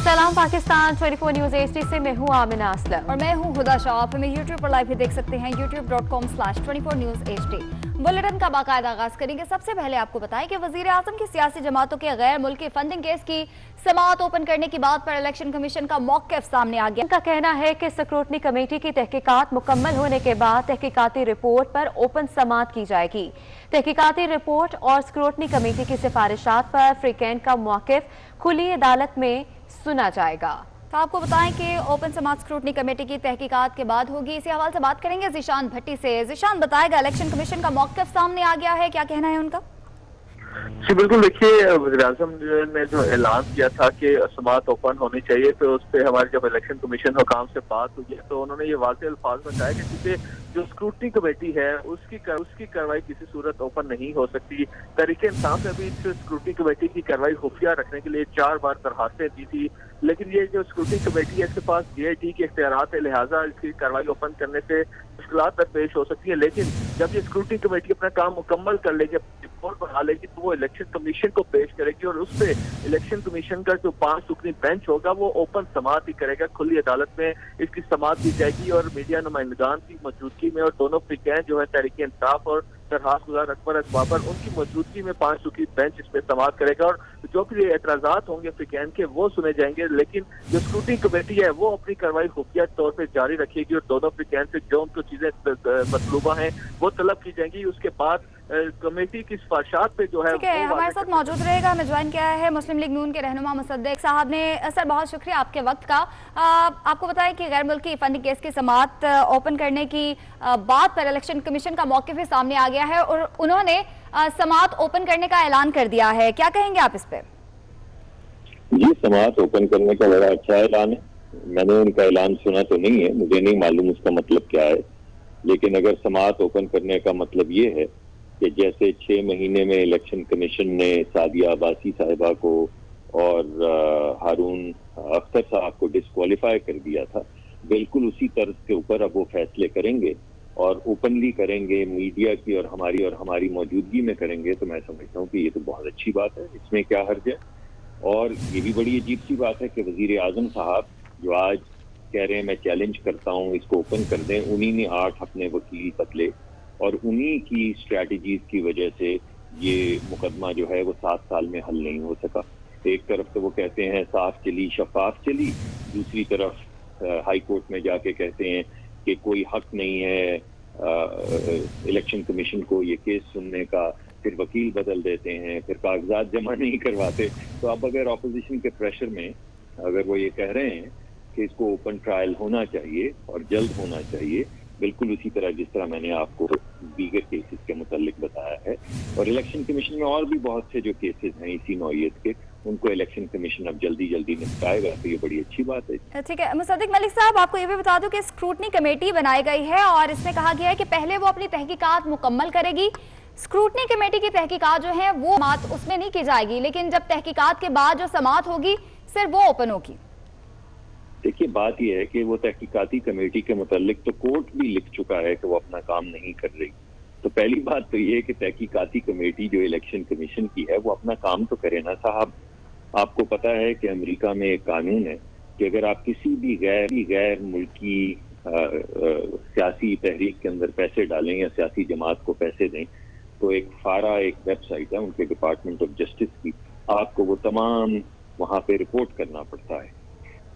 सलाम Pakistan 24 news HD से मैं हूँ आमिना असलम और मैं हूँ हुदा शाह। आप हमें YouTube पर लाइव भी देख सकते हैं youtube.com/24 News HD। बुलेटिन का बाकायदा आगाज करेंगे। सबसे पहले आपको बताएं कि वजीर आजम की सियासी जमातों के गैर मुल्की फंडिंग केस की समाअत ओपन करने की बात पर इलेक्शन कमीशन का मौक़िफ़ सामने आ गया। उनका कहना है कि स्क्रूटनी कमेटी की तहकीकात मुकम्मल होने के बाद तहकीकाती रिपोर्ट पर ओपन समाअत की जाएगी। तहकीकाती रिपोर्ट और स्क्रूटनी कमेटी की सिफारिशात पर फ्रीकैंट का मौक़िफ़ खुली अदालत में सुना जाएगा। तो आपको बताएं कि ओपन समाअत स्क्रूटनी कमेटी की तहकीकात के बाद होगी। इसी हवाले से बात करेंगे ज़ीशान भट्टी से। ज़ीशान बताएगा, इलेक्शन कमीशन का मौक़िफ़ सामने आ गया है, क्या कहना है उनका? जी बिल्कुल, देखिए वज़ीर-ए-आज़म ने जो ऐलान किया था कि समाअत ओपन होनी चाहिए, तो उस पर हमारे जब इलेक्शन कमीशन हुकाम से बात हुई है तो उन्होंने ये वाज़ेह अल्फाज में कहा कि क्योंकि जो स्क्रूटनी कमेटी है उसकी कार्रवाई किसी सूरत ओपन नहीं हो सकती। तहरीक इंसाफ ने भी इस स्क्रूटनी कमेटी की कार्रवाई खुफिया रखने के लिए 4 बार दरखास्तें दी थी, लेकिन ये जो स्क्रूटनी कमेटी है इसके पास GIT के इख्तियारात है, लिहाजा इसकी कार्रवाई ओपन करने से मुश्किलात दरपेश हो सकती है। लेकिन जब ये स्क्रूटनी कमेटी अपना काम मुकम्मल कर लेगी, रिपोर्ट बना लेगी, तो वो इलेक्शन कमीशन को पेश करेगी और उस पे इलेक्शन कमीशन का जो 5 रुकनी बेंच होगा वो ओपन समाअत ही करेगा। खुली अदालत में इसकी समाअत की जाएगी और मीडिया नुमाइंदगान की मौजूदगी में और दोनों फ्रीकैन जो है तहरीक इंसाफ और दरखास्त गुजार अकबर अकबाबर, उनकी मौजूदगी में 5 रुकनी बेंच इस पे समाअत करेगा और जो भी एतराजात होंगे फ्रीकैन के वो सुने जाएंगे। लेकिन जो स्क्रूटनी कमेटी है वो अपनी कार्रवाई खुफिया तौर पर जारी रखेगी और दोनों फ्रीकैन से जो उनको चीजें मतलूबा हैं वो तलब की जाएंगी। उसके बाद कमेटी की सिफारिशात पे जो है हमारे साथ मौजूद रहेगा। हमें ज्वाइन किया है मुस्लिम लीग नून के रहनुमा मुसद्दिक साहब ने। सर बहुत शुक्रिया आपके वक्त का। आपको बताएं कि गैर मुल्की फंडिंग केस की समाअत ओपन करने की बात पर इलेक्शन कमीशन का मौक़िफ़ सामने आ गया है और उन्होंने समाअत ओपन करने का ऐलान कर दिया है, क्या कहेंगे आप इस पे? जी, समाअत ओपन करने का बड़ा अच्छा ऐलान है। मैंने उनका ऐलान सुना तो नहीं है, मुझे नहीं मालूम उसका मतलब क्या है, लेकिन अगर समाअत ओपन करने का मतलब ये है कि जैसे 6 महीने में इलेक्शन कमीशन ने सादिया अब्बासी साहिबा को और हारून अख्तर साहब को डिस्क्वालीफाई कर दिया था, बिल्कुल उसी तर्ज के ऊपर अब वो फैसले करेंगे और ओपनली करेंगे, मीडिया की और हमारी मौजूदगी में करेंगे, तो मैं समझता हूँ कि ये तो बहुत अच्छी बात है, इसमें क्या हर्ज है। और ये भी बड़ी अजीब सी बात है कि वजीर आजम साहब जो आज कह रहे हैं मैं चैलेंज करता हूँ इसको ओपन कर दें, उन्हीं ने 8 अपने वकील बदले और उन्हीं की स्ट्रैटेजीज की वजह से ये मुकदमा जो है वो 7 साल में हल नहीं हो सका। एक तरफ तो वो कहते हैं साफ चली शफाफ चली, दूसरी तरफ हाई कोर्ट में जाके कहते हैं कि कोई हक नहीं है इलेक्शन कमीशन को ये केस सुनने का, फिर वकील बदल देते हैं, फिर कागजात जमा नहीं करवाते। तो अब अगर ऑपोजिशन के प्रेशर में अगर वो ये कह रहे हैं कि इसको ओपन ट्रायल होना चाहिए और जल्द होना चाहिए, बिल्कुल उसी तरह जिस तरह मैंने आपको दीगर केसेस के मुतालिक बताया है, और इलेक्शन कमीशन में और भी बहुत से जो केसेस हैं इसी नौइयत के, उनको इलेक्शन कमीशन अब जल्दी निपटाएगा, तो ये बड़ी अच्छी बात है। ठीक है मुसद्दिक मलिक साहब, आपको ये भी बता दूं कि स्क्रूटनी कमेटी बनाई गई है और इसमें कहा गया है कि पहले वो अपनी तहकीकात मुकम्मल करेगी। स्क्रूटनी कमेटी की तहकीकात जो है वो समाअत उसमें नहीं की जाएगी, लेकिन जब तहकीकात के बाद जो समाअत होगी सिर्फ वो ओपन होगी। देखिए बात यह है कि वो तहकीकाती कमेटी के मुतालिक तो कोर्ट भी लिख चुका है कि वो अपना काम नहीं कर रही। तो पहली बात तो ये है कि तहकीकाती कमेटी जो इलेक्शन कमीशन की है वो अपना काम तो करे ना साहब। आपको पता है कि अमेरिका में एक कानून है कि अगर आप किसी भी गैर मुल्की सियासी तहरीक के अंदर पैसे डालें या सियासी जमात को पैसे दें, तो एक फारा एक वेबसाइट है उनके डिपार्टमेंट ऑफ जस्टिस की, आपको वो तमाम वहाँ पे रिपोर्ट करना पड़ता है।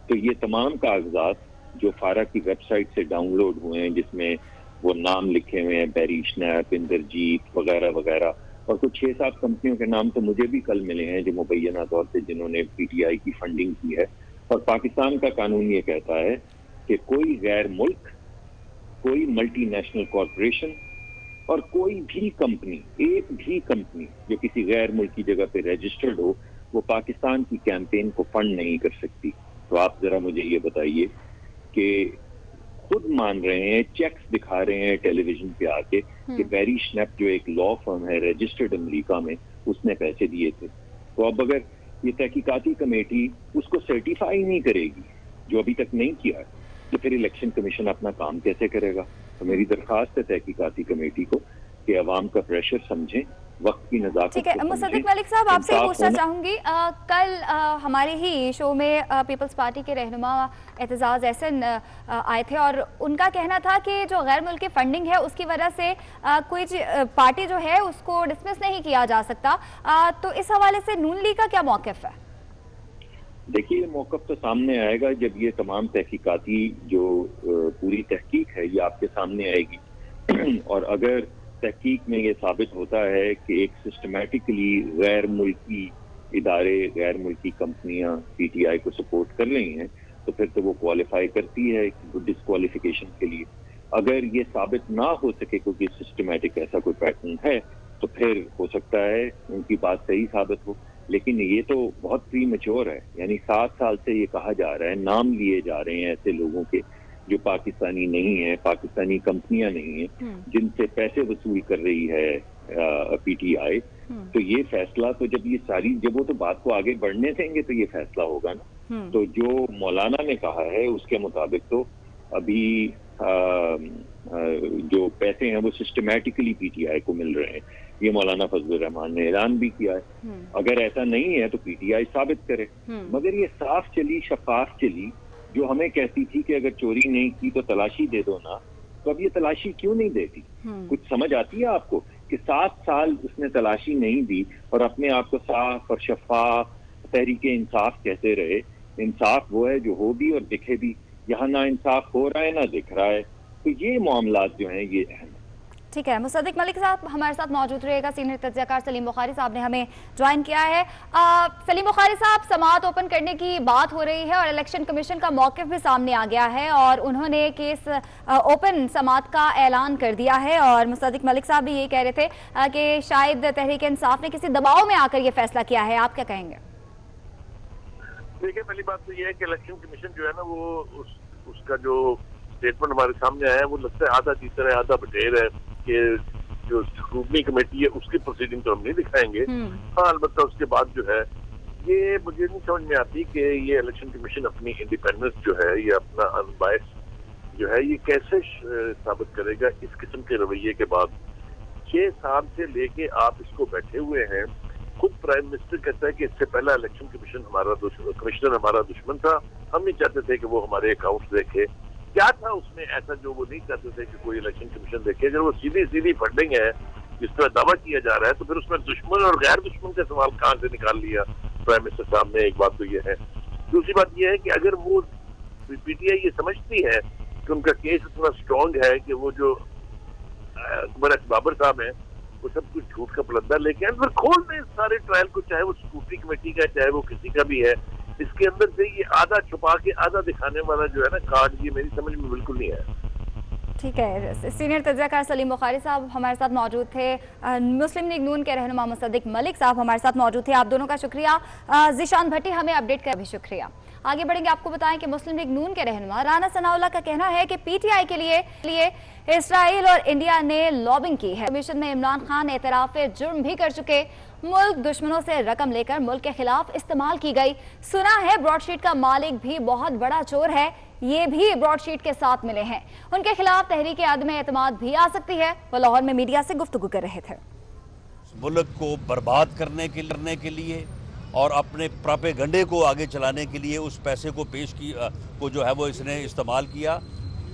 तो ये तमाम कागजात जो फारा की वेबसाइट से डाउनलोड हुए हैं, जिसमें वो नाम लिखे हुए हैं बैरी स्नैप, इंद्रजीत वगैरह वगैरह, और कुछ 6-7 कंपनियों के नाम तो मुझे भी कल मिले हैं जो मुबैना तौर पे जिन्होंने PTI की फंडिंग की है। और पाकिस्तान का कानून ये कहता है कि कोई गैर मुल्क, कोई मल्टी नेशनल कॉरपोरेशन और कोई भी कंपनी, एक भी कंपनी जो किसी गैर मुल्की जगह पे रजिस्टर्ड हो, वो पाकिस्तान की कैंपेन को फंड नहीं कर सकती। तो आप जरा मुझे ये बताइए कि खुद मान रहे हैं, चेक्स दिखा रहे हैं टेलीविजन पे आके कि बैरी स्नैप जो एक लॉ फर्म है रजिस्टर्ड अमेरिका में, उसने पैसे दिए थे। तो अब अगर ये तहकीकाती कमेटी उसको सर्टिफाई नहीं करेगी, जो अभी तक नहीं किया है, तो फिर इलेक्शन कमीशन अपना काम कैसे करेगा? तो मेरी दरख्वास्त है तहकीकाती कमेटी को कि अवाम का प्रेशर समझें, वक्त की नज़ाकत ठीक है, को मुसद्दिक समझें। मलिक साहब आपसे इंसाफ पूछना होना- चाहूंगी, कल हमारे ही शो में पीपल्स पार्टी के रहनुमा एतजाज एहसन आए थे और उनका कहना था कि जो गैर मुल्की फंडिंग है उसकी वजह से कोई पार्टी जो है उसको डिसमिस नहीं किया जा सकता, तो इस हवाले से नून लीग का क्या मौक़िफ़ है? देखिए, ये मौक़िफ़ तो सामने आएगा जब ये तमाम तहकीकाती जो पूरी तहकीक है ये आपके सामने आएगी और अगर तहकीक में ये साबित होता है कि एक सिस्टमेटिकली गैर मुल्की इदारे, गैर मुल्की कंपनियां पीटीआई को सपोर्ट कर रही हैं, तो फिर तो वो क्वालिफाई करती है डिस्क्वालिफिकेशन के लिए। अगर ये साबित ना हो सके क्योंकि सिस्टमेटिक ऐसा कोई पैटर्न है, तो फिर हो सकता है उनकी बात सही साबित हो। लेकिन ये तो बहुत प्रीमेच्योर है, यानी 7 साल से ये कहा जा रहा है, नाम लिए जा रहे हैं ऐसे लोगों के जो पाकिस्तानी नहीं है, पाकिस्तानी कंपनियां नहीं है, जिनसे पैसे वसूल कर रही है पीटीआई। तो ये फैसला तो जब वो तो बात को आगे बढ़ने देंगे तो ये फैसला होगा ना। तो जो मौलाना ने कहा है उसके मुताबिक तो अभी जो पैसे हैं वो सिस्टमैटिकली पीटीआई को मिल रहे हैं, ये मौलाना फजलुर रहमान ने ऐलान भी किया है। अगर ऐसा नहीं है तो पीटीआई साबित करे। मगर ये साफ चली, शफाफ चली, जो हमें कहती थी कि अगर चोरी नहीं की तो तलाशी दे दो ना, तो अब ये तलाशी क्यों नहीं देती? कुछ समझ आती है आपको कि 7 साल उसने तलाशी नहीं दी और अपने आप को साफ और शफाफ तहरीक इंसाफ कहते रहे। इंसाफ वो है जो हो भी और दिखे भी, यहाँ ना इंसाफ हो रहा है ना दिख रहा है। तो ये मामलात जो हैं ये अहम। ठीक है, मुसद्दिक मलिक साहब हमारे साथ मौजूद रहेगा। सीनियर तज्ज़ियाकार सलीम बुखारी साहब ने हमें ज्वाइन किया है। सलीम बुखारी साहब, समाअत ओपन करने की बात हो रही है और इलेक्शन कमीशन का मौक़िफ़ भी सामने आ गया है और उन्होंने केस ओपन समाअत का ऐलान कर दिया है और मुसद्दिक मलिक साहब भी ये कह रहे थे कि शायद तहरीक इंसाफ ने किसी दबाव में आकर ये फैसला किया है। आप क्या कहेंगे? देखिए, पहली बात तो ये है कि इलेक्शन कमीशन जो है ना वो उसका जो स्टेटमेंट हमारे सामने आया है वो लगता है आधा जीत रहा है आधा बटेर है कि जो स्क्रूटनी कमेटी है उसकी प्रोसीडिंग तो हम नहीं दिखाएंगे। हाँ, अलबत्ता उसके बाद जो है ये मुझे नहीं समझ में आती कि ये इलेक्शन कमीशन अपनी इंडिपेंडेंस जो है, ये अपना अनबायस जो है, ये कैसे साबित करेगा इस किस्म के रवैये के बाद। 6 साल से लेके आप इसको बैठे हुए हैं। खुद प्राइम मिनिस्टर कहता है कि इससे पहला इलेक्शन कमिश्नर हमारा दुश्मन था, हम नहीं चाहते थे कि वो हमारे अकाउंट्स देखे। क्या था उसमें ऐसा जो वो नहीं चाहते थे कि कोई इलेक्शन कमीशन देखे? अगर वो सीधी फंडिंग है जिस पर दावा किया जा रहा है तो फिर उसमें दुश्मन और गैर दुश्मन का सवाल कहाँ से निकाल लिया प्राइम मिनिस्टर साहब ने? एक बात तो ये है। दूसरी बात ये है कि अगर वो पीटीआई ये समझती है कि उनका केस इतना स्ट्रॉन्ग है कि वो जो बाबर साहब है वो सब कुछ झूठ का पलंदा लेके आए, फिर खोल दें सारे ट्रायल को, चाहे वो स्कूटनी कमेटी का चाहे वो किसी का भी है। इसके अंदर से ये आधा छुपा के आधा दिखाने वाला जो है ना कार्ड, ये मेरी समझ में बिल्कुल नहीं है। ठीक है, सीनियर तज्ज़ियाकार सलीम बुखारी साहब हमारे साथ मौजूद थे। मुस्लिम लीग नून के रहनुमा मुसद्दिक मलिक साहब हमारे साथ मौजूद थे। आप दोनों का शुक्रिया। ज़ीशान भट्टी हमें अपडेट कर भी शुक्रिया। आगे बढ़ेंगे, आपको बताएं कि मुस्लिम लीग नून के रहनुमा राना सनाउल्लाह का कहना है कि पीटीआई के लिए इसराइल और इंडिया ने लॉबिंग की है। कमीशन में इमरान खान एतराफ़ जुर्म भी कर चुके। मुल्क दुश्मनों से रकम लेकर मुल्क के खिलाफ इस्तेमाल की गई। सुना है ब्रॉडशीट का मालिक भी बहुत बड़ा चोर है, ये भी ब्रॉडशीट के साथ मिले हैं। उनके खिलाफ तहरीक आदम एतमाद भी आ सकती है। वो लाहौर में मीडिया से गुफ्तगू कर रहे थे। मुल्क को बर्बाद करने के लिए और अपने प्रोपेगंडे को आगे चलाने के लिए उस पैसे को को जो है वो इसने इस्तेमाल किया।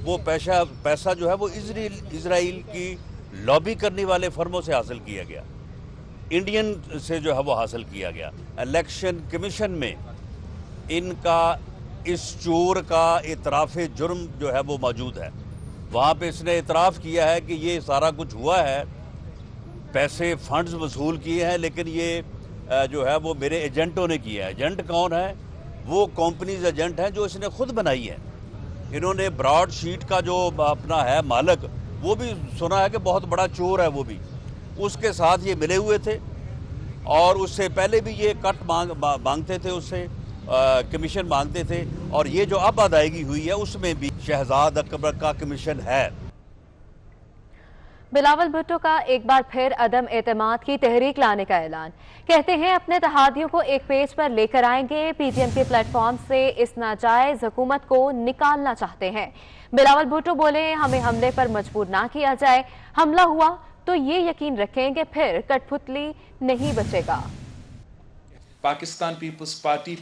वो पैसा जो है वो इजराइल की लॉबी करने वाले फर्मों से हासिल किया गया, इंडियन से जो है वो हासिल किया गया। इलेक्शन कमीशन में इनका इस चोर का इतराफ़ जुर्म जो है वो मौजूद है। वहाँ पे इसने इतराफ़ किया है कि ये सारा कुछ हुआ है, पैसे फंड्स वसूल किए हैं, लेकिन ये जो है वो मेरे एजेंटों ने किया है। एजेंट कौन है? वो कंपनीज एजेंट हैं जो इसने खुद बनाई है। इन्होंने ब्रॉड शीट का जो अपना है मालिक, वो भी सुना है कि बहुत बड़ा चोर है, वो भी उसके साथ ये मिले हुए थे और उससे पहले भी ये कट मांगते थे, उससे कमीशन मांगते थे। और ये जो अब अदायगी हुई है उसमें भी शहजाद अकबर का कमीशन है। बिलावल भुट्टो का एक बार फिर अदम एतमाद की तहरीक लाने का ऐलान। कहते हैं अपने तहादियों को एक पेज पर लेकर आएंगे। पीटीएम के प्लेटफॉर्म से इस नाजायज हुकूमत को निकालना चाहते हैं। बिलावल भुट्टो बोले, हमें हमले पर मजबूर ना किया जाए, हमला हुआ तो ये यकीन रखें कि फिर कठपुतली नहीं बचेगा। पाकिस्तान पीपल्स पार्टी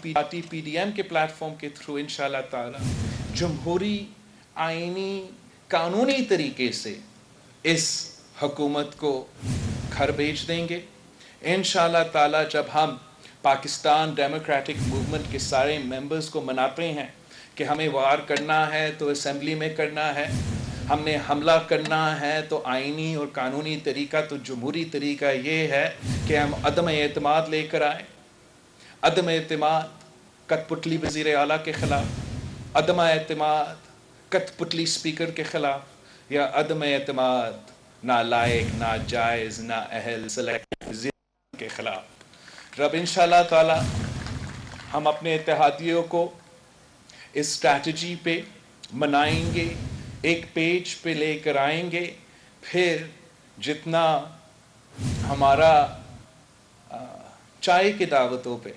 PDM के प्लेटफॉर्म के थ्रू इंशाल्लाह ताला जमहूरी आईनी कानूनी तरीके से इस हुकूमत को घर भेज देंगे इंशाल्लाह ताला। जब हम पाकिस्तान डेमोक्रेटिक मूवमेंट के सारे मेंबर्स को मनाते हैं कि हमें वार करना है तो असेंबली में करना है, हमने हमला करना है तो आईनी और कानूनी तरीका, तो जमहूरी तरीका ये है कि हम अदम एतमाद लेकर आए। अदम एतमाद कठपुतली वज़ीर आला के ख़िलाफ़, अदम एतमाद कठपुतली स्पीकर के ख़िलाफ़, या अदम एतमाद नालायक, नाजायज़, नाअहल सेलेक्ट वज़ीर के ख़िलाफ़। रब इंशाअल्लाह ताला हम अपने इत्तेहादियों को इस स्ट्रैटेजी पे मनाएंगे, एक पेज पे लेकर आएंगे। फिर जितना हमारा चाय की दावतों पे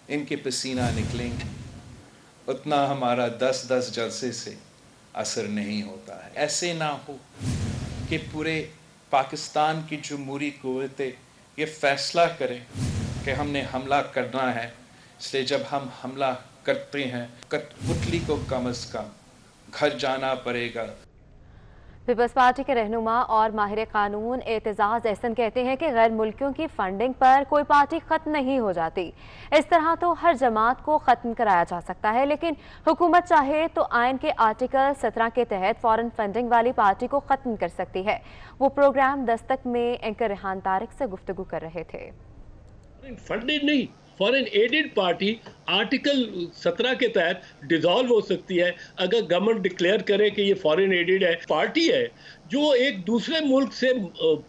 इनके पसीना निकलेंगे, उतना हमारा 10-10 जलसे से असर नहीं होता है। ऐसे ना हो कि पूरे पाकिस्तान की जमहूरी क़ुव्वतें ये फैसला करें कि हमने हमला करना है, इसलिए जब हम हमला करते हैं कठपुतली को कम से कम घर जाना पड़ेगा। पीपल्स पार्टी के रहनुमा और माहिर कानून एतजाज एहसन कहते हैं कि गैर मुल्कियों की फंडिंग पर कोई पार्टी खत्म नहीं हो जाती। इस तरह तो हर जमात को खत्म कराया जा सकता है, लेकिन हुकूमत चाहे तो आइन के आर्टिकल 17 के तहत फॉरेन फंडिंग वाली पार्टी को खत्म कर सकती है। वो प्रोग्राम दस्तक में एंकर रेहान तारिक से गुफ्तगू कर रहे थे। फंडेड नहीं, फॉरेन एडेड पार्टी आर्टिकल 17 के तहत डिसॉल्व हो सकती है अगर गवर्नमेंट डिक्लेयर करे कि ये फॉरेन एडेड है। पार्टी है जो एक दूसरे मुल्क से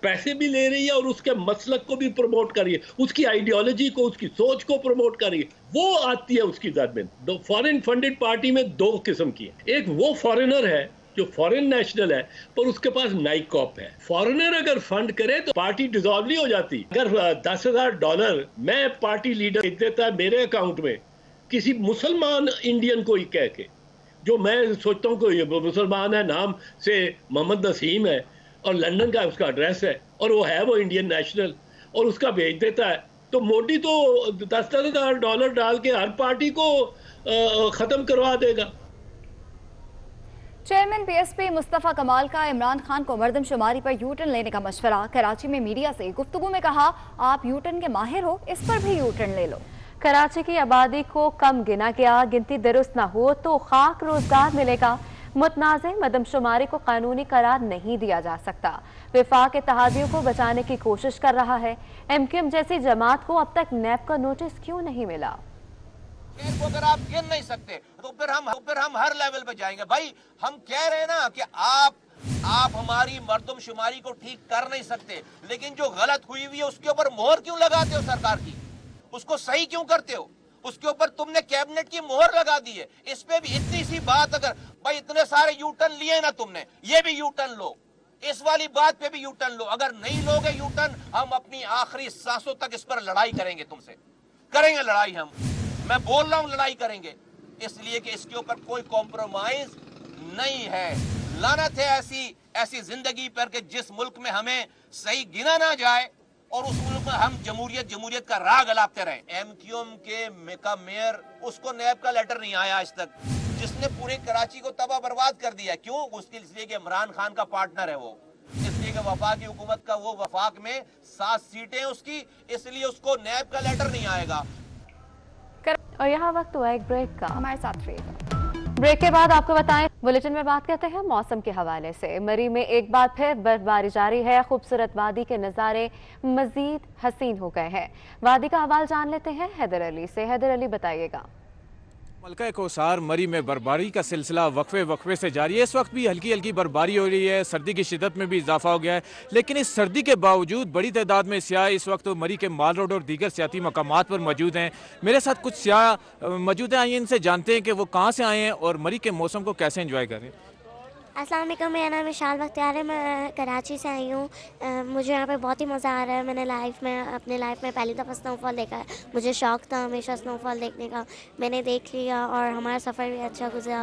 पैसे भी ले रही है और उसके मसलक को भी प्रमोट कर रही है, उसकी आइडियोलॉजी को, उसकी सोच को प्रमोट कर रही है, वो आती है उसकी दर में। फॉरेन फंडेड पार्टी में 2 किस्म की है। एक वो फॉरेनर है जो फॉरेन नेशनल है पर उसके पास नाइकॉप है। फॉरेनर अगर फंड करे तो पार्टी डिसॉल्व नहीं हो जाती। अगर $10,000 मैं पार्टी लीडर देता है मेरे अकाउंट में किसी मुसलमान इंडियन को ही कह के, जो मैं सोचता हूँ कोई मुसलमान है, नाम से मोहम्मद नसीम है और लंदन का उसका एड्रेस है और वो इंडियन नेशनल, और उसका भेज देता है, तो मोदी तो $10,000 डाल के हर पार्टी को ख़त्म करवा देगा। चेयरमैन PSP मुस्तफ़ा कमाल का इमरान खान को मर्दमशुमारी पर यूटर्न लेने का मशवरा। कराची में मीडिया से गुफ्तगू में कहा, आप यूटर्न के माहिर हो, इस पर भी यूटर्न ले लो। कराची की आबादी को कम गिना गया, गिनती दुरुस्त न हो तो खाक रोजगार मिलेगा। मुतनाज़े मर्दमशुमारी को कानूनी करार नहीं दिया जा सकता। वफाक इत्तेहादियों को बचाने की कोशिश कर रहा है। MQM जैसी जमात को अब तक नैब का नोटिस क्यों नहीं मिला? को अगर आप गिन नहीं सकते तो फिर हम हर लेवल पे जाएंगे। भाई हम कह रहे हैं ना कि आप हमारी मर्दमशुमारी को ठीक कर नहीं सकते, लेकिन जो गलत हुई हुई है उसके ऊपर मोहर क्यों लगाते हो सरकार की? उसको सही क्यों करते हो? उसके ऊपर तुमने कैबिनेट की मोहर लगा दी है। इस पे भी इतनी सी बात, अगर भाई इतने सारे यूटर्न लिए ना तुमने, ये भी यूटर्न लो, इस वाली बात पे भी यूटर्न लो। अगर नहीं लोगे यूटर्न, हम अपनी आखिरी सांसों तक इस पर लड़ाई करेंगे, तुमसे करेंगे लड़ाई। हम मैं बोल रहा हूं लड़ाई करेंगे, इसलिए कि इसके ऊपर कोई कॉम्प्रोमाइज नहीं है। लानत है ऐसी जिंदगी पर कि जिस मुल्क में हमें सही गिना ना जाए और उस मुल्क में हम जमहूरियत का राग अलापते रहे। MQM का मेयर, उसको नैब का लेटर नहीं आया आज तक, जिसने पूरे कराची को तबाह बर्बाद कर दिया। क्यों? उसके इसलिए कि इमरान खान का पार्टनर है वो, इसलिए कि वफाकी हुकूमत का वो वफाक में 7 सीटें उसकी, इसलिए उसको नैब का लेटर नहीं आएगा। और यहाँ वक्त हुआ एक ब्रेक का, हमारे साथ रहिएगा। ब्रेक के बाद आपको बताएं, बुलेटिन में बात करते हैं मौसम के हवाले से। मरी में एक बार फिर बर्फबारी जारी है। खूबसूरत वादी के नज़ारे मजीद हसीन हो गए हैं। वादी का हवाल जान लेते हैं हैदर अली से। हैदर अली, बताइएगा। मलका कोसार मरी में बर्फबारी का सिलसिला वक्फे से जारी है। इस वक्त भी हल्की हल्की बर्फबारी हो रही है, सर्दी की शिदत में भी इजाफा हो गया है, लेकिन इस सर्दी के बावजूद बड़ी तादाद में सियाह इस वक्त मरी के माल रोड और दीगर सियाती मकामात पर मौजूद हैं। मेरे साथ कुछ सियाह मौजूद हैं, आइए इनसे जानते हैं कि वो कहाँ से आए हैं और मरी के मौसम को कैसे एंजॉय कर रहे हैं। अस्सलाम वालेकुम, मेरा नाम विशाल बख्तियार है। मैं कराची से आई हूँ। मुझे यहाँ पे बहुत ही मज़ा आ रहा है। मैंने अपने लाइफ में पहली दफ़ा स्नोफॉल देखा है। मुझे शौक़ था हमेशा स्नोफॉल देखने का, मैंने देख लिया और हमारा सफ़र भी अच्छा गुजरा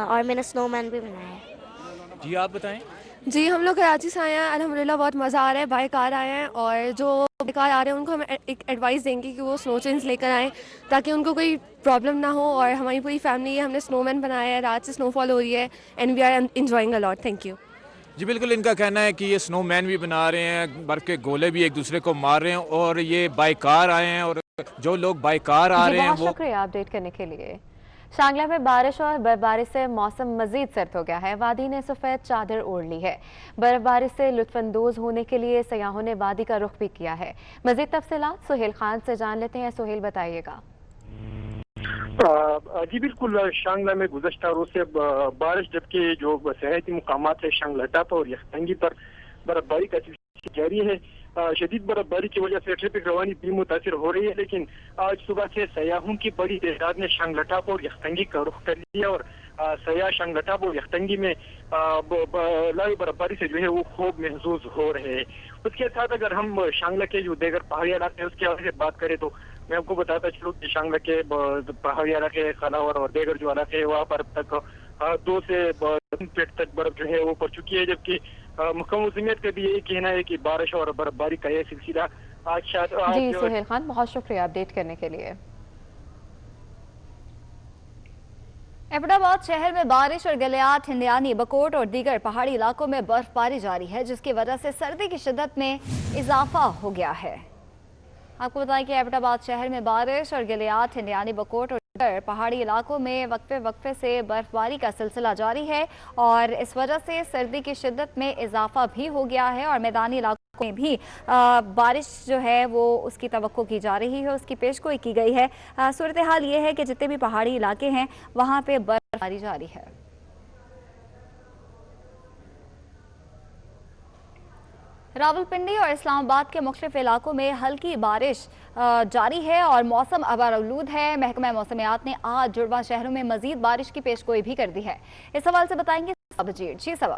और मैंने स्नोमैन भी बनाया है। जी आप बताएं। جی ہم لوگ کراچی سے آئے ہیں، الحمدللہ بہت مزہ آ رہا ہے، بائی کار آئے ہیں، اور جو بائی کار آ رہے ہیں ان کو ہم ایک ایڈوائس دیں گے کہ وہ سنو چینز لے کر آئیں تاکہ ان کو کوئی پرابلم نہ ہو. اور ہماری پوری فیملی ہے، ہم نے سنو مین بنایا ہے، رات سے سنو فال ہو رہی ہے and we are enjoying a lot. Thank you. جی بالکل، ان کا کہنا ہے کہ یہ سنو مین بھی بنا رہے ہیں، برف کے گولے بھی ایک دوسرے کو مار رہے ہیں، اور یہ بائی کار آئے ہیں، اور جو لوگ بائی کار آ رہے ہیں وہ... بہت شکریہ اپڈیٹ کرنے کے لیے. شانگلہ میں بارش اور برفباری سے موسم مزید سرد ہو گیا ہے. وادی نے سفید چادر اوڑھ لی ہے. برفباری سے لطف اندوز ہونے کے لیے سیاحوں نے وادی کا رخ بھی کیا ہے. مزید تفصیلات سہیل خان سے جان لیتے ہیں. سہیل بتائیے گا. جی بالکل، شانگلہ میں گزشتہ روز سے بارش، جبکہ جو سیاحتی مقامات ہے شانگلہ ٹاپ اور یختنگی پر برفباری کا سلسلہ جاری ہے. شدید برفباری کی وجہ سے ٹریفک روانی بھی متاثر ہو رہی ہے، لیکن آج صبح سے سیاحوں کی بڑی تعداد نے شانگلہ ٹاپ اور یختنگی کا رخ کر لیا، اور سیاح شانگلہ ٹاپ اور یختنگی میں لائی برفباری سے جو ہے وہ خوب محظوظ ہو رہے ہیں. اس کے ساتھ اگر ہم شانگلہ کے جو دیگر پہاڑی علاقے ہیں اس کے حوالے سے بات کریں تو میں آپ کو بتاتا چلوں کہ شانگلہ کے پہاڑی علاقے خلاور اور دیگر جو علاقے ہیں وہاں پر اب تک 2 سے 3 فٹ تک برف جو ہے وہ پڑ چکی ہے، جبکہ محکمہ موسمیات کا بھی یہی کہنا ہے کہ بارش اور برفباری کا یہ سلسلہ آج جی سہیل خان، بہت شکریہ اپڈیٹ کرنے کے لیے. ایبٹ آباد شہر میں بارش اور گلیات، ہندیانی، بکوٹ اور دیگر پہاڑی علاقوں میں برف باری جاری ہے، جس کی وجہ سے سردی کی شدت میں اضافہ ہو گیا ہے. آپ کو بتائیں کہ ایبٹ آباد شہر میں بارش اور گلیات، ہندیانی، بکوٹ اور دیگر پہاڑی علاقوں میں وقفے سے برف باری کا سلسلہ جاری ہے، اور اس وجہ سے سردی کی شدت میں اضافہ بھی ہو گیا ہے، اور میدانی علاقوں میں بھی بارش جو ہے وہ اس کی توقع کی جا رہی ہے، اس کی پیشگوئی کی گئی ہے. صورتحال یہ ہے کہ جتنے بھی پہاڑی علاقے ہیں وہاں پہ برف باری جاری ہے. راولپنڈی اور اسلام آباد کے مختلف علاقوں میں ہلکی بارش جاری ہے اور موسم ابرآلود ہے. محکمہ موسمیات نے آج جڑواں شہروں میں مزید بارش کی پیشگوئی بھی کر دی ہے. اس حوالے سے بتائیں گے صبا بجیر. جی صبا.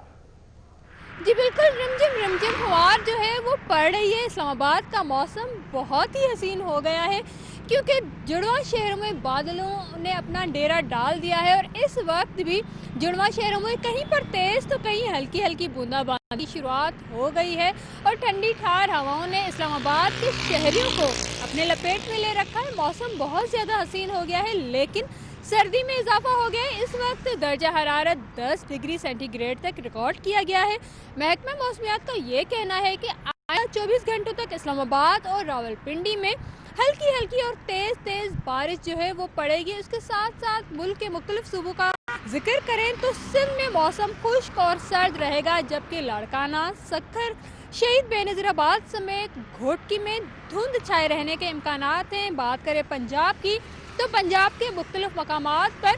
جی بالکل، رمجم فوار جو ہے وہ پڑ رہی ہے. اسلام آباد کا موسم بہت ہی حسین ہو گیا ہے کیونکہ جڑواں شہروں میں بادلوں نے اپنا ڈیرا ڈال دیا ہے، اور اس وقت بھی جڑواں شہروں میں کہیں پر تیز تو کہیں ہلکی ہلکی بوندا باندی شروعات ہو گئی ہے، اور ٹھنڈی ٹھار ہواؤں نے اسلام آباد کے شہریوں کو اپنے لپیٹ میں لے رکھا ہے. موسم بہت زیادہ حسین ہو گیا ہے، لیکن سردی میں اضافہ ہو گیا ہے. اس وقت درجہ حرارت 10 ڈگری سینٹی گریڈ تک ریکارڈ کیا گیا ہے. محکمہ موسمیات کا یہ کہنا ہے کہ آئندہ 24 گھنٹوں تک اسلام آباد اور راولپنڈی میں ہلکی ہلکی اور تیز بارش جو ہے وہ پڑے گی. اس کے ساتھ ساتھ ملک کے مختلف صوبوں کا ذکر کریں تو سندھ میں موسم خشک اور سرد رہے گا، جبکہ لاڑکانہ، سکھر، شہید بے نظیر آباد سمیت گھوٹکی میں دھند چھائے رہنے کے امکانات ہیں. بات کریں پنجاب کی تو پنجاب کے مختلف مقامات پر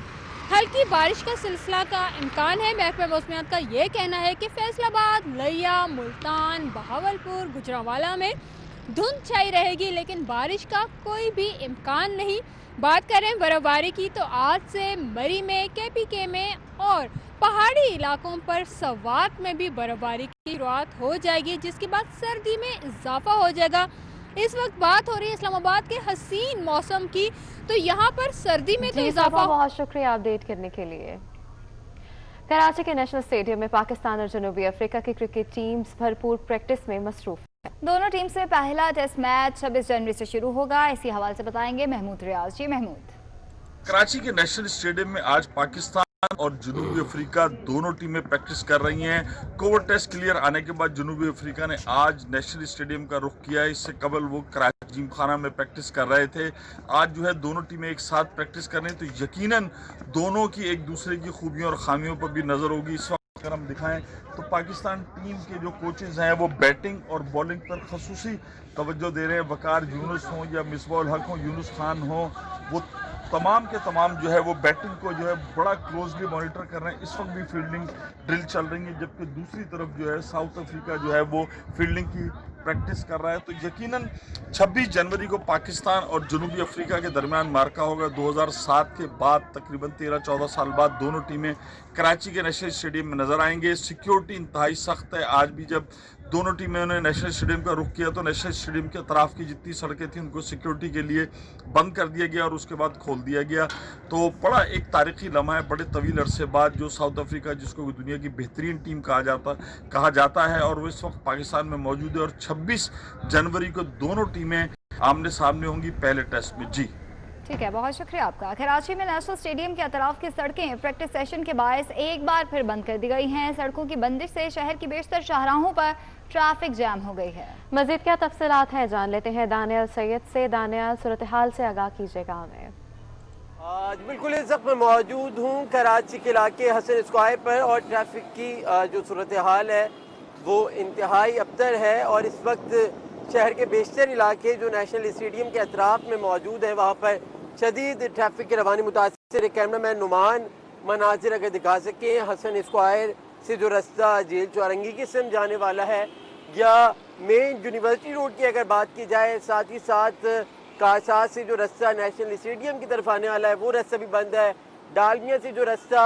ہلکی بارش کا سلسلہ کا امکان ہے. محکمہ موسمیات کا یہ کہنا ہے کہ فیصل آباد، لیا، ملتان، بہاولپور، گجرانوالہ میں دھند چھائی رہے گی، لیکن بارش کا کوئی بھی امکان نہیں. بات کریں برف باری کی تو آج سے مری میں، KPK میں اور پہاڑی علاقوں پر سوات میں بھی برف باری کی شروعات ہو جائے گی، جس کے بعد سردی میں اضافہ ہو جائے گا. اس وقت بات ہو رہی ہے اسلام آباد کے حسین موسم کی، تو یہاں پر سردی میں تو اضافہ. بہت شکریہ اپڈیٹ کرنے کے لیے. کراچی کے نیشنل اسٹیڈیم میں پاکستان اور جنوبی افریقہ کی کرکٹ ٹیمز بھرپور پریکٹس میں مصروف ہیں. دونوں ٹیم سے پہلا ٹیسٹ میچ 26 جنوری سے شروع ہوگا. اسی حوالے سے بتائیں گے محمود ریاض. جی محمود. کراچی کے نیشنل اسٹیڈیم میں آج پاکستان اور جنوبی افریقہ دونوں ٹیمیں پریکٹس کر رہی ہیں. کووڈ ٹیسٹ کلیئر آنے کے بعد جنوبی افریقہ نے آج نیشنل اسٹیڈیم کا رخ کیا ہے. اس سے قبل وہ کراچی جیم خانہ میں پریکٹس کر رہے تھے. آج جو ہے دونوں ٹیمیں ایک ساتھ پریکٹس کر رہی ہیں، تو یقیناً دونوں کی ایک دوسرے کی خوبیوں اور خامیوں پر بھی نظر ہوگی. اس وقت اگر ہم دکھائیں تو پاکستان ٹیم کے جو کوچز ہیں وہ بیٹنگ اور بولنگ پر خصوصی توجہ دے رہے ہیں. وقار یونس ہوں یا مصباح الحق ہوں، یونس خان ہوں، وہ تمام کے تمام جو ہے وہ بیٹنگ کو جو ہے بڑا کلوزلی مانیٹر کر رہے ہیں. اس وقت بھی فیلڈنگ ڈرل چل رہی ہے، جبکہ دوسری طرف جو ہے ساؤتھ افریقہ جو ہے وہ فیلڈنگ کی پریکٹس کر رہا ہے. تو یقیناً 26 جنوری کو پاکستان اور جنوبی افریقہ کے درمیان مارکا ہوگا. 2007 کے بعد تقریباً 13-14 سال بعد دونوں ٹیمیں کراچی کے نیشنل اسٹیڈیم میں نظر آئیں گے. سیکیورٹی انتہائی سخت ہے. آج بھی جب दोनों टीमें ने नेशनल स्टेडियम का रुख किया तो नेशनल स्टेडियम के अतराफ की जितनी सड़कें थी उनको सिक्योरिटी के लिए बंद कर दिया गया और उसके बाद खोल दिया गया। तो बड़ा एक तारीखी लम्हा है, बड़े तवील अरसे बाद जो साउथ अफ्रीका जिसको दुनिया की बेहतरीन टीम कहा जाता है और वो इस वक्त पाकिस्तान में मौजूद है और 26 जनवरी को दोनों टीमें आमने सामने होंगी पहले टेस्ट में। जी ठीक है, बहुत शुक्रिया आपका। कराची में नेशनल स्टेडियम के अतराफ की सड़कें प्रैक्टिस सेशन के बायस एक बार फिर बंद कर दी गई हैं। सड़कों की बंदिश से शहर की बेशतर शाहराहों पर ट्रैफिक जैम हो गई है। मजीद क्या तफसीलात हैं जान लेते हैं दानियाल सैयद से। दानियाल, सूरत हाल से आगाह कीजिएगा हमें। आज बिल्कुल इस वक्त मैं मौजूद हूँ कराची के इलाके हसन स्क्वायर पर और ट्रैफिक की जो सूरत हाल है वो इंतहाई अबतर है और इस वक्त शहर के बेशतर इलाके जो नेशनल स्टेडियम के अतराफ में मौजूद है वहाँ पर शदीद ट्रैफिक की रवानी मुतासिर। कैमरा मैन नुमान मनाजिर अगर दिखा सकें, हसन स्क्वायर से जो रास्ता जेल चौरंगी की सिम जाने वाला है या मेन यूनिवर्सिटी रोड की अगर बात की जाए, साथ ही साथ कारसाज से जो रास्ता नेशनल स्टेडियम की तरफ आने वाला है वो रास्ता भी बंद है। डालमिया से जो रास्ता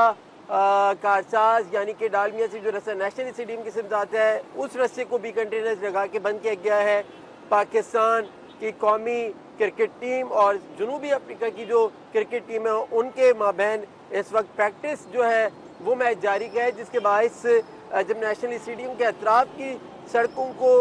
कारसाज यानी कि डालमिया से जो रास्ता नेशनल स्टेडियम की सिम आता है उस रास्ते को भी कंटेनर्स लगा के बंद किया गया है। पाकिस्तान की कौमी क्रिकेट टीम और जनूबी अफ्रीका की जो क्रिकेट टीम है उनके माबैन इस वक्त प्रैक्टिस जो है वो मैच जारी है, जिसके बायस जब नेशनल स्टेडियम के अतराफ की सड़कों को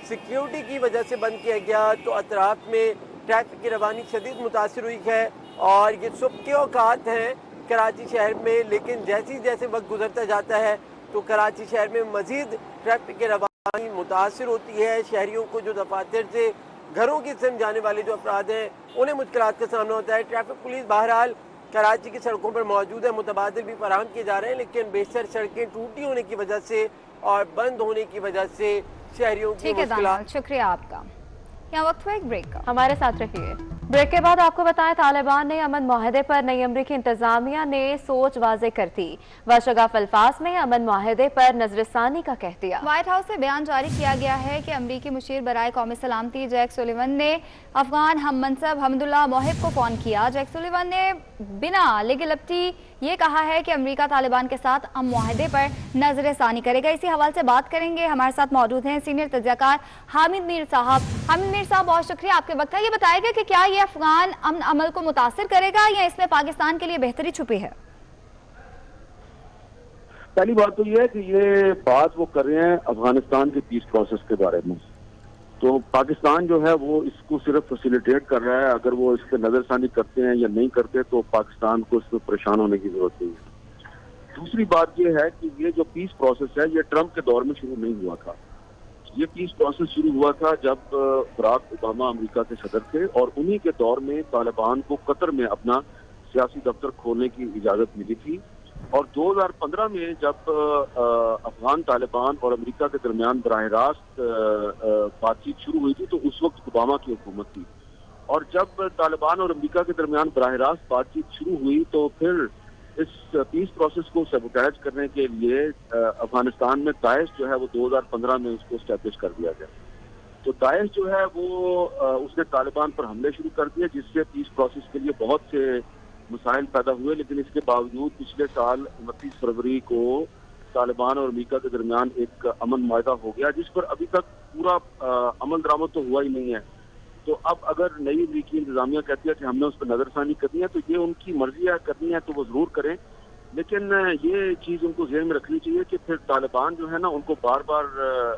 सिक्योरिटी की वजह से बंद किया गया तो अतराफ में ट्रैफिक की रवानी शदीद मुतासिर हुई है। और ये सुबह के औकात हैं कराची शहर में, लेकिन जैसे वक्त गुजरता जाता है तो कराची शहर में मजीद ट्रैफिक की रवानी मुतासिर होती है। शहरियों को जो दफातर से घरों की सिम जाने वाले जो अफराद हैं उन्हें मुश्किलात का सामना होता है। ट्रैफिक पुलिस बहरहाल कराची की सड़कों पर मौजूद है, मुतबादिल भी फराहम किए जा रहे हैं, लेकिन बेशतर सड़कें टूटी होने की वजह से और बंद होने की वजह से शहरियों की मुश्किलात। शुक्रिया आपका। यहाँ वक्त हुआ एक ब्रेक का, हमारे साथ रहिए। ब्रेक के बाद आपको बताएं तालिबान ने अमन माहदे पर नई अमरीकी इंतजामिया ने सोच वाजे कर दी। वशगाफ अल्फाज में अमन माहदे पर नजरसानी का कह दिया। व्हाइट हाउस से बयान जारी किया गया है कि अमरीकी मुशीर बराए कौमी सलामती जैक सुलिवन ने अफगान हम मनसब हमदुल्ला मोहिब को फोन किया। जैक सुलिवन ने बिना लिगलिटी ये कहा है कि अमेरिका तालिबान के साथ अमन माहदे पर नजरसानी करेगा। इसी हवाले से बात करेंगे, हमारे साथ मौजूद हैं सीनियर तज्ज़ियाकार हामिद मीर साहब। हामिद मीर साहब, बहुत शुक्रिया आपके वक्त का। ये बताएगा कि क्या ये अफगान अमन अमल को मुतासिर करेगा या इसमें पाकिस्तान के लिए बेहतरी छुपी है? पहली बात तो ये है कि ये बात वो कर रहे हैं अफगानिस्तान के पीस प्रोसेस के बारे में, तो पाकिस्तान जो है वो इसको सिर्फ फैसिलिटेट कर रहा है। अगर वो इस पर नजरसानी करते हैं या नहीं करते तो पाकिस्तान को इस पर परेशान होने की जरूरत नहीं है। दूसरी बात ये है कि ये जो पीस प्रोसेस है ये ट्रंप के दौर में शुरू नहीं हुआ था। ये पीस प्रोसेस शुरू हुआ था जब बराक ओबामा अमेरिका के सदर थे और उन्हीं के दौर में तालिबान को कतर में अपना सियासी दफ्तर खोलने की इजाजत मिली थी। और 2015 में जब अफगान तालिबान और अमेरिका के दरमियान बराह रास्त बातचीत शुरू हुई थी तो उस वक्त ओबामा की हुकूमत थी। और जब तालिबान और अमेरिका के दरमियान बराह रास्त बातचीत शुरू हुई तो फिर इस पीस प्रोसेस को सबोटेज करने के लिए अफगानिस्तान में दाइश जो है वो 2015 में उसको स्टैब्लिश कर दिया गया। तो दाइश जो है वो उसने तालिबान पर हमले शुरू कर दिए, जिससे पीस प्रोसेस के लिए बहुत से मसाइल पैदा हुए। लेकिन इसके बावजूद पिछले साल 29 फरवरी को तालिबान और अमेरिका के दरमियान एक अमन मायदा हो गया, जिस पर अभी तक पूरा अमल दरामद तो हुआ ही नहीं है। तो अब अगर नई अमेरिकी इंतजामिया कहती है कि हमने उस पर नजरसानी करनी है तो ये उनकी मर्जी है, करनी है तो वो जरूर करें। लेकिन ये चीज उनको ज़हन में रखनी चाहिए कि फिर तालिबान जो है ना उनको बार बार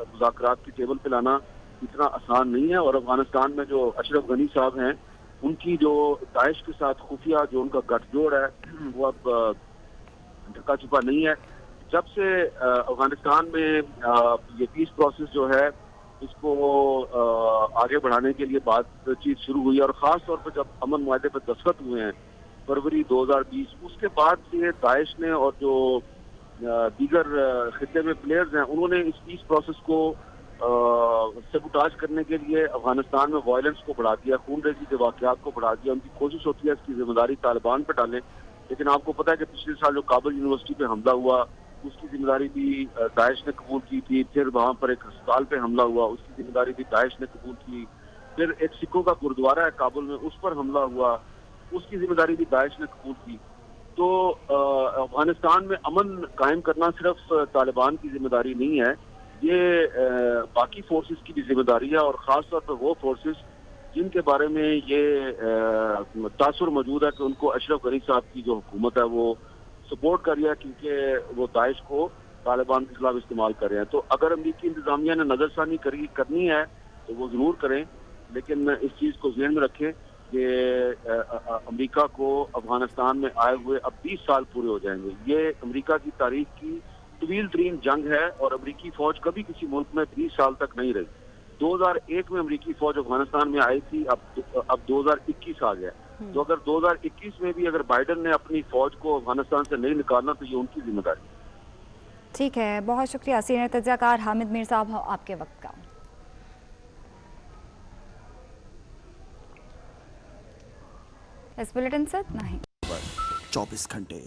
मुज़ाकरात की टेबल पे लाना इतना आसान नहीं है। और अफगानिस्तान में जो अशरफ गनी साहब हैं उनकी जो दाइश के साथ खुफिया जो उनका गठजोड़ है वो अब ढका छुपा नहीं है। जब से अफगानिस्तान में ये पीस प्रोसेस जो है इसको आगे बढ़ाने के लिए बातचीत शुरू हुई और ख़ास तौर पर जब अमन मुआहदे पर दस्तखत हुए हैं फरवरी 2020, उसके बाद से दाइश ने और जो दीगर खित्ते में प्लेयर्स हैं उन्होंने इस पीस प्रोसेस को सबोटाज करने के लिए अफगानिस्तान में वायलेंस को बढ़ा दिया, खून रेजी के वाक़यात को बढ़ा दिया। उनकी कोशिश होती है इसकी जिम्मेदारी तालिबान पर डालें। लेकिन आपको पता है कि पिछले साल जो काबुल यूनिवर्सिटी पे हमला हुआ उसकी जिम्मेदारी भी दाइश ने कबूल की थी। फिर वहाँ पर एक अस्पताल पे हमला हुआ, उसकी जिम्मेदारी भी दाइश ने कबूल की। फिर एक सिखों का गुरुद्वारा है काबुल में, उस पर हमला हुआ, उसकी जिम्मेदारी भी दाइश ने कबूल की। तो अफगानिस्तान में अमन कायम करना सिर्फ तालिबान की जिम्मेदारी नहीं है, یہ باقی فورسز کی بھی ذمہ داری ہے، اور خاص طور پر وہ فورسز جن کے بارے میں یہ تاثر موجود ہے کہ ان کو اشرف غنی صاحب کی جو حکومت ہے وہ سپورٹ کر رہی ہے، کیونکہ وہ داعش کو طالبان کے خلاف استعمال کر رہے ہیں. تو اگر امریکی انتظامیہ نے نظر ثانی کرنی ہے تو وہ ضرور کریں، لیکن اس چیز کو ذہن میں رکھیں کہ امریکہ کو افغانستان میں آئے ہوئے اب 20 سال پورے ہو جائیں گے. یہ امریکہ کی تاریخ کی طویل ترین جنگ ہے، اور امریکی فوج کبھی کسی ملک میں 20 سال تک نہیں رہی. 2001 میں امریکی فوج افغانستان میں آئی تھی، اب 2021 آ گیا. تو اگر 2021 میں بھی اگر بائیڈن نے اپنی فوج کو افغانستان سے نہیں نکالنا تو یہ ان کی ذمہ داری. ٹھیک ہے، بہت شکریہ سینئر تجزیہ کار حامد میر صاحب آپ کے وقت کا. اس بلیٹن سے اتنا ہی. 24 گھنٹے